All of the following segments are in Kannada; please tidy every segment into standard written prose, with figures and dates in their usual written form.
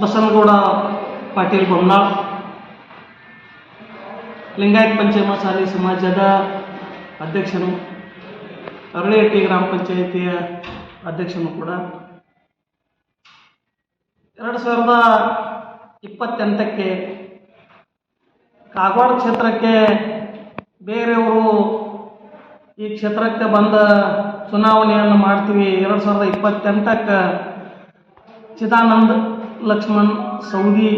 ಬಸನಗೌಡ ಪಾಟೀಲ್ ಬೊಮ್ನಾಳ್ ಲಿಂಗಾಯತ್ ಪಂಚಮಸಾಲಿ ಸಮಾಜದ ಅಧ್ಯಕ್ಷನು, ಅರಳಿಹಟ್ಟಿ ಗ್ರಾಮ ಪಂಚಾಯಿತಿಯ ಅಧ್ಯಕ್ಷನು ಕೂಡ 2028ಕ್ಕೆ ಕಾಗವಾಡ ಕ್ಷೇತ್ರಕ್ಕೆ ಬೇರೆಯವರು ಈ ಕ್ಷೇತ್ರಕ್ಕೆ ಬಂದ ಚುನಾವಣೆಯನ್ನು ಮಾಡ್ತೀವಿ, 2028ಕ್ಕೆ ಚಿದಾನಂದ್ ಲಕ್ಷ್ಮಣ್ ಸೌದಿ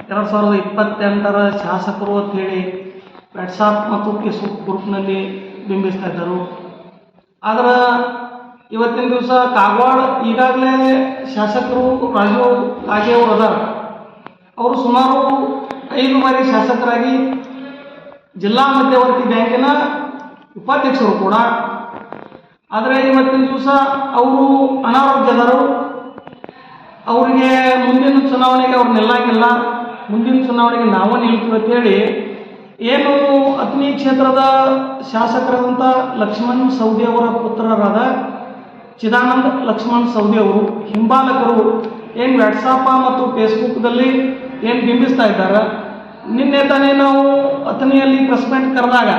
2028ರ ಶಾಸಕರು ಅಂತೇಳಿ ವಾಟ್ಸಾಪ್ ಮತ್ತು ಫೇಸ್ಬುಕ್ ಗ್ರೂಪ್ನಲ್ಲಿ ಬಿಂಬಿಸ್ತಾ ಇದ್ದರು. ಆದರೆ ಇವತ್ತಿನ ದಿವಸ ಕಾಗವಾಡ ಈಗಾಗಲೇ ಶಾಸಕರು ರಾಜು ಕಾಗೆ ಅವರು ಅದಾರ. ಅವರು ಸುಮಾರು 5 ಬಾರಿ ಶಾಸಕರಾಗಿ ಜಿಲ್ಲಾ ಮಧ್ಯವರ್ತಿ ಬ್ಯಾಂಕಿನ ಉಪಾಧ್ಯಕ್ಷರು ಕೂಡ. ಆದರೆ ಇವತ್ತಿನ ದಿವಸ ಅವರು ಅನಾರೋಗ್ಯದರು. ಅವರಿಗೆ ಮುಂದಿನ ಚುನಾವಣೆಗೆ ಅವ್ರು ನಿಲ್ಲಂಗಿಲ್ಲ, ಮುಂದಿನ ಚುನಾವಣೆಗೆ ನಾವು ನಿಲ್ತೀವಿ ಅಂತೇಳಿ ಏನು ಅಥಣಿ ಕ್ಷೇತ್ರದ ಶಾಸಕರಾದಂಥ ಲಕ್ಷ್ಮಣ್ ಸವದಿ ಅವರ ಪುತ್ರರಾದ ಚಿದಾನಂದ್ ಲಕ್ಷ್ಮಣ್ ಸವದಿ ಅವರು ಹಿಂಬಾಲಕರು ಏನು ವಾಟ್ಸಾಪ ಮತ್ತು ಫೇಸ್ಬುಕ್ದಲ್ಲಿ ಏನು ಬಿಂಬಿಸ್ತಾ ಇದ್ದಾರೆ. ನಿನ್ನೆ ತಾನೇ ನಾವು ಅಥಣಿಯಲ್ಲಿ ಪ್ರೆಸ್ ಮೀಟ್ ಕರೆದಾಗ,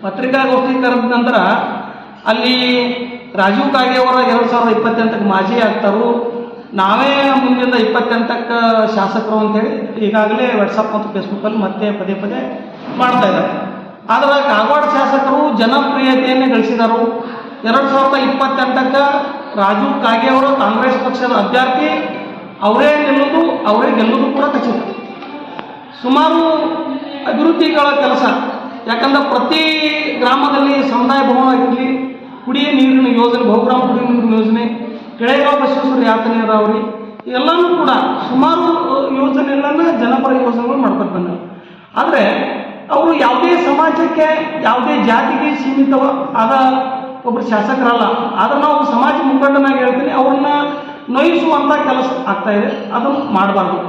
ಪತ್ರಿಕಾಗೋಷ್ಠಿ ಕರೆದ ನಂತರ ಅಲ್ಲಿ ರಾಜೀವ್ ಕಾಗೆ ಅವರ 2028ಕ್ಕೆ ಮಾಜಿ ಆಗ್ತಾರು, ನಾವೇ ಮುಂದಿನ 28ಕ್ಕೆ ಶಾಸಕರು ಅಂತೇಳಿ ಈಗಾಗಲೇ ವಾಟ್ಸಪ್ ಮತ್ತು ಫೇಸ್ಬುಕ್ಕಲ್ಲಿ ಮತ್ತೆ ಪದೇ ಪದೇ ಮಾಡ್ತಾ ಇದ್ದಾರೆ. ಆದರೆ ಕಾಗವಾಡ ಶಾಸಕರು ಜನಪ್ರಿಯತೆಯನ್ನು ಗಳಿಸಿದರು. 2028ಕ್ಕೆ ರಾಜು ಕಾಗೆ ಅವರು ಕಾಂಗ್ರೆಸ್ ಪಕ್ಷದ ಅಭ್ಯರ್ಥಿ, ಅವರೇ ನಿಲ್ಲುವುದು, ಅವರೇ ಗೆಲ್ಲುವುದು ಕೂಡ ಖಚಿತ. ಸುಮಾರು ಅಭಿವೃದ್ಧಿಗಳ ಕೆಲಸ, ಯಾಕಂದ್ರೆ ಪ್ರತಿ ಗ್ರಾಮದಲ್ಲಿ ಸಮುದಾಯ ಭವನ ಆಗಿರಲಿ, ಕುಡಿಯ ನೀರಿನ ಯೋಜನೆ, ಬಹುಗ್ರಾಮ ಕುಡಿಯ ನೀರಿನ ಯೋಜನೆ, ಕೆಳಗಾವ ಬಸವೇಶ್ವರ ಯಾತ್ರೆ ನೀರಾವರಿ, ಎಲ್ಲನೂ ಕೂಡ ಸುಮಾರು ಯೋಜನೆಗಳನ್ನು ಜನಪರ ಯೋಜನೆಗಳು ಮಾಡ್ಕೊಂಡು ಬಂದರು. ಆದರೆ ಅವರು ಯಾವುದೇ ಸಮಾಜಕ್ಕೆ, ಯಾವುದೇ ಜಾತಿಗೆ ಸೀಮಿತ ಆದ ಒಬ್ಬರು ಶಾಸಕರಲ್ಲ. ಆದರೆ ನಾವು ಸಮಾಜ ಮುಖಂಡನಾಗಿ ಹೇಳ್ತೀನಿ, ಅವ್ರನ್ನ ನೋಯಿಸುವಂಥ ಕೆಲಸ ಆಗ್ತಾ ಇದೆ, ಅದನ್ನು ಮಾಡಬಾರ್ದು.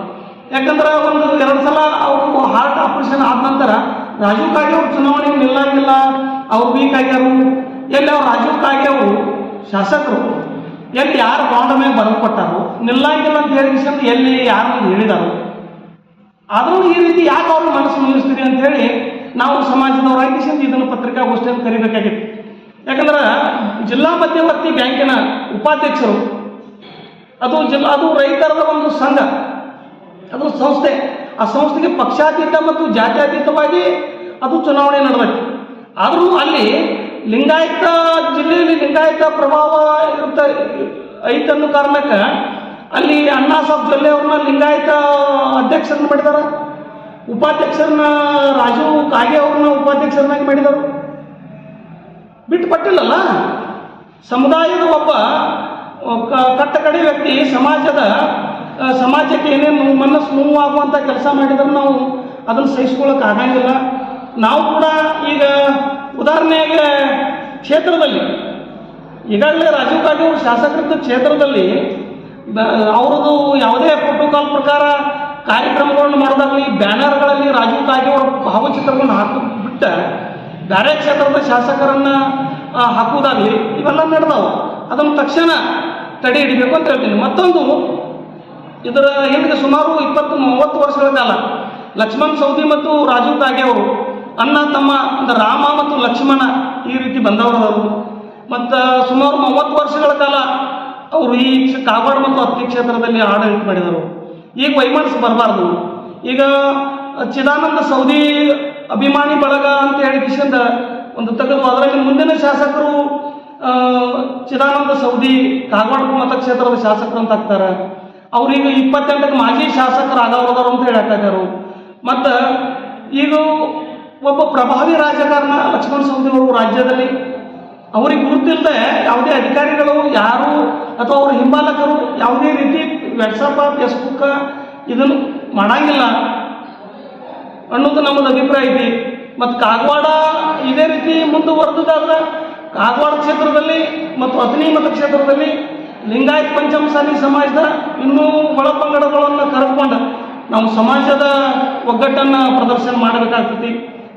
ಯಾಕಂದ್ರೆ ಒಂದು 2 ಸಲ ಅವರು ಹಾರ್ಟ್ ಆಪರೇಷನ್ ಆದ ನಂತರ ರಾಜೀವ್ ಕಾಗೆ ಅವರು ಚುನಾವಣೆಗೆ ನಿಲ್ಲಂಗಿಲ್ಲ, ಅವ್ರು ವೀಕ್ ಆಗ್ಯಾರು. ಎಲ್ಲಿ ಅವ್ರು ರಾಜೀವ್ ಕಾಗೆ ಅವರು ಶಾಸಕರು ಎಲ್ಲಿ ಯಾರು ಬಾಂಡ್ ಮೇಲೆ ಬರೆದು ಕೊಟ್ಟಾರು, ನಿಲ್ಲಂಗಿಲ್ಲ ಅಂತ ಹೇಳಿ ಎಲ್ಲಿ ಯಾರು ಹೇಳಿದಾರು. ಆದರೂ ಈ ರೀತಿ ಯಾಕೆ ಅವ್ರ ಮನಸ್ಸು ನಿಲ್ಲಿಸ್ತೀರಿ ಅಂತ ಹೇಳಿ ನಾವು ಸಮಾಜದವರಾಗಿ ಇದನ್ನು ಪತ್ರಿಕಾಗೋಷ್ಠಿಯನ್ನು ಕರಿಬೇಕಾಗಿತ್ತು. ಯಾಕಂದ್ರೆ ಜಿಲ್ಲಾ ಮಧ್ಯವರ್ತಿ ಬ್ಯಾಂಕಿನ ಉಪಾಧ್ಯಕ್ಷರು, ಅದು ರೈತರದ ಒಂದು ಸಂಘ, ಅದು ಸಂಸ್ಥೆ. ಆ ಸಂಸ್ಥೆಗೆ ಪಕ್ಷಾತೀತ ಮತ್ತು ಜಾತ್ಯತೀತವಾಗಿ ಅದು ಚುನಾವಣೆ ನಡೆದೈತಿ. ಆದರೂ ಅಲ್ಲಿ ಲಿಂಗಾಯತ ಜಿಲ್ಲೆಯಲ್ಲಿ ಲಿಂಗಾಯತ ಪ್ರಭಾವ ಐತನ್ನೋ ಕಾರಣಕ್ಕೆ ಅಲ್ಲಿ ಅಣ್ಣಾ ಸಾಹೇಬ್ ಜೊಲ್ಲೆ ಅವ್ರನ್ನ ಲಿಂಗಾಯತ ಅಧ್ಯಕ್ಷರನ್ನ ಮಾಡಿದಾರೆ, ಉಪಾಧ್ಯಕ್ಷರನ್ನ ರಾಜು ಕಾಗೆ ಅವ್ರನ್ನ ಉಪಾಧ್ಯಕ್ಷರನ್ನಾಗಿ ಮಾಡಿದರು. ಬಿಟ್ಟುಪಟ್ಟಿಲ್ಲಲ್ಲ. ಸಮುದಾಯದ ಒಬ್ಬ ಕಟ್ಟಕಡೆ ವ್ಯಕ್ತಿ ಸಮಾಜಕ್ಕೆ ಏನೇನು ಮನಸ್ಸು ನೋವಾಗುವಂಥ ಕೆಲಸ ಮಾಡಿದ್ರೆ ನಾವು ಅದನ್ನು ಸಹಿಸ್ಕೊಳ್ಳೋಕೆ ಆಗಂಗಿಲ್ಲ. ನಾವು ಕೂಡ ಈಗ ಉದಾಹರಣೆಗೆ ಕ್ಷೇತ್ರದಲ್ಲಿ ಈಗಾಗಲೇ ರಾಜೀವ್ ಕಾಗೆ ಅವರು ಶಾಸಕರಿದ್ದ ಕ್ಷೇತ್ರದಲ್ಲಿ ಅವರದು ಯಾವುದೇ ಪ್ರೋಟೋಕಾಲ್ ಪ್ರಕಾರ ಕಾರ್ಯಕ್ರಮಗಳನ್ನು ಮಾಡೋದಾಗಲಿ, ಬ್ಯಾನರ್ಗಳಲ್ಲಿ ರಾಜೀವ್ ಕಾಗೆ ಅವರ ಭಾವಚಿತ್ರಗಳನ್ನು ಹಾಕಿಬಿಟ್ಟ ಬೇರೆ ಕ್ಷೇತ್ರದ ಶಾಸಕರನ್ನು ಹಾಕುವುದಾಗಲಿ ಇವೆಲ್ಲ ನಡೆದವು. ಅದನ್ನು ತಕ್ಷಣ ತಡೆ ಹಿಡಿಬೇಕು ಅಂತ ಹೇಳ್ತೀನಿ. ಮತ್ತೊಂದು, ಇದರ ಹಿಂದೆ ಸುಮಾರು 20-30 ವರ್ಷಗಳ ಕಾಲ ಲಕ್ಷ್ಮಣ್ ಸವದಿ ಮತ್ತು ರಾಜೀವ್ ಕಾಗೆ ಅವರು ಅಣ್ಣ ತಮ್ಮ ಅಂದರೆ ರಾಮ ಮತ್ತು ಲಕ್ಷ್ಮಣ ಈ ರೀತಿ ಬಂದವರವರು. ಮತ್ತು ಸುಮಾರು 30 ವರ್ಷಗಳ ಕಾಲ ಅವರು ಈ ಕಾಗವಾಡ ಮತ್ತು ಅಥಣಿ ಕ್ಷೇತ್ರದಲ್ಲಿ ಆಡಳಿತ ಮಾಡಿದರು. ಈಗ ವೈಮನಸ್ಸು ಬರಬಾರ್ದು. ಈಗ ಚಿದಾನಂದ ಸವದಿ ಅಭಿಮಾನಿ ಬಳಗ ಅಂತ ಹೇಳಿ ಕಿಶಿಂದ ಒಂದು ತೆಗೆದು ಅದರಲ್ಲಿ ಮುಂದಿನ ಶಾಸಕರು ಚಿದಾನಂದ ಸವದಿ ಕಾಗವಾಡ ಮತಕ್ಷೇತ್ರದ ಶಾಸಕರು ಅಂತ ಆಗ್ತಾರೆ. ಅವ್ರೀಗ 28ಕ್ಕೆ ಮಾಜಿ ಶಾಸಕರಾಗವ್ರದವರು ಅಂತ ಹೇಳಕ್ಕಾಗ್ಯಾರು. ಮತ್ತು ಈಗ ಒಬ್ಬ ಪ್ರಭಾವಿ ರಾಜಕಾರಣ ಲಕ್ಷ್ಮಣ್ ಸವದಿ ಅವರು ರಾಜ್ಯದಲ್ಲಿ ಅವ್ರಿಗೆ ಗುರುತಿಲ್ಲದೆ ಯಾವುದೇ ಅಧಿಕಾರಿಗಳು ಯಾರು ಅಥವಾ ಅವರ ಹಿಂಬಾಲಕರು ಯಾವುದೇ ರೀತಿ ವಾಟ್ಸಪ್ ಫೇಸ್ಬುಕ್ ಇದನ್ನು ಮಾಡಂಗಿಲ್ಲ ಅನ್ನೋದು ನಮ್ಮದು ಅಭಿಪ್ರಾಯ ಐತಿ. ಮತ್ತು ಕಾಗವಾಡ ಇದೇ ರೀತಿ ಮುಂದುವರೆದಾದ್ರೆ ಕಾಗವಾಡ ಕ್ಷೇತ್ರದಲ್ಲಿ ಮತ್ತು ಅಥಣಿ ಮತಕ್ಷೇತ್ರದಲ್ಲಿ ಲಿಂಗಾಯತ್ ಪಂಚಮಸಾಲಿ ಸಮಾಜದ ಇನ್ನೂ ಒಳಪಂಗಡಗಳನ್ನು ಕರೆದುಕೊಂಡು ನಾವು ಸಮಾಜದ ಒಗ್ಗಟ್ಟನ್ನು ಪ್ರದರ್ಶನ ಮಾಡಬೇಕಾಗ್ತತಿ,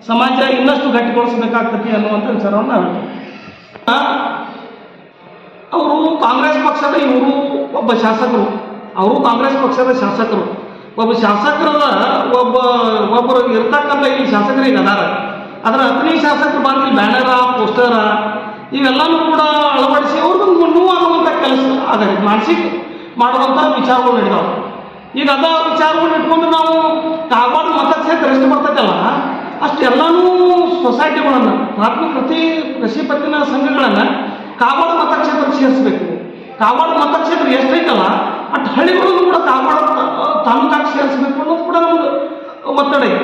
ಸಮಾಜ ಇನ್ನಷ್ಟು ಗಟ್ಟಿಗೊಳಿಸಬೇಕಾಗ್ತತಿ ಅನ್ನುವಂಥ ವಿಚಾರವನ್ನು ನಾವು ಅವರು ಕಾಂಗ್ರೆಸ್ ಪಕ್ಷದ ಇವರು ಒಬ್ಬ ಶಾಸಕರು ಅವರು ಕಾಂಗ್ರೆಸ್ ಪಕ್ಷದ ಶಾಸಕರು. ಒಬ್ಬ ಶಾಸಕರದ ಒಬ್ಬರು ಇರ್ತಕ್ಕಂಥ ಇಲ್ಲಿ ಶಾಸಕರಿಗೆ ಅದಾರ. ಅದರ ಹತ್ತನೇ ಶಾಸಕರು ಬಂದು ಬ್ಯಾನರ ಪೋಸ್ಟರ ಇವೆಲ್ಲನೂ ಕೂಡ ಅಳವಡಿಸಿ ಅವ್ರಿಗೊಂದು ನೋವಾಗುವಂಥ ಕೆಲಸ ಅದ ಮಾನಸಿಕ ಮಾಡುವಂಥ ವಿಚಾರಗಳು ನಡೆದಾವೆ. ಈಗ ಅದ ವಿಚಾರಗಳು ಇಟ್ಕೊಂಡು ನಾವು ಕಾಗವಾಡ ಮತಕ್ಷೇತ್ರ ಎಷ್ಟು ಬರ್ತೈತಲ್ಲ ಅಷ್ಟೆಲ್ಲನೂ ಸೊಸೈಟಿಗಳನ್ನು ಪ್ರಾಥಮಿಕ ಕೃಷಿ ಪತ್ತಿನ ಸಂಘಗಳನ್ನು ಕಾಗವಾಡ ಮತಕ್ಷೇತ್ರಕ್ಕೆ ಸೇರಿಸಬೇಕು. ಕಾಗವಾಡ ಮತಕ್ಷೇತ್ರ ಎಷ್ಟೈತಲ್ಲ ಅಷ್ಟು ಹಳ್ಳಿಗಳನ್ನು ಕೂಡ ಕಾಗವಾಡ ತಾಲೂಕಾಗಿ ಸೇರಿಸಬೇಕು ಅನ್ನೋದು ಕೂಡ ನಮ್ದು ಒತ್ತಡ ಇದೆ.